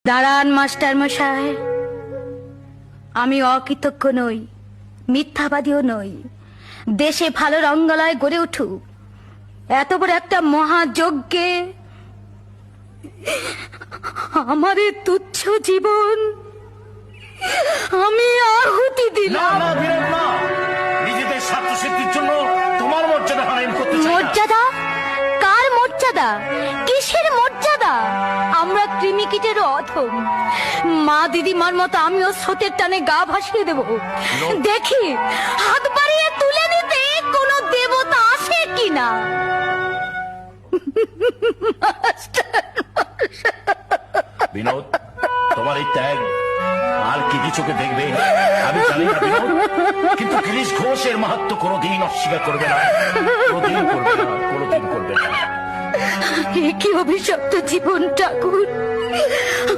দাঁড়ান মাস্টার মশাই, আমি অকৃতজ্ঞ নই, মিথ্যাবাদীও নই। দেশে ভালো রঙ্গালয় গড়ে উঠুক, এত বড় একটা মহাযজ্ঞে আমার এই তুচ্ছ জীবন আমি আহুতি দিলাম। নিজেদের স্বার্থ সিদ্ধির জন্য তোমার মর্যাদা হারাম করতে চাই না। মর্যাদা? কার মর্যাদা? কিসের মর্যাদা? আমরা কৃমিকীটের অধম। মা দিদিমার মতো আমিও স্রোতের টানে গা ভাসিয়ে দেব। দেখি হাত বাড়িয়ে তুলে নিতে কোনো দেবতা আসে কিনা। বিনোদ, তোমার এই ত্যাগ আর কি চোখে দেখবে আমি জানি না বিনোদ, কিন্তু গিরিশ ঘোষের মাহাত্ম্য কোনোদিন অস্বীকার করবে না, কোনোদিন করবে না, কোনোদিন করবে না। কি অভিশপ্ত জীবন ঠাকুর।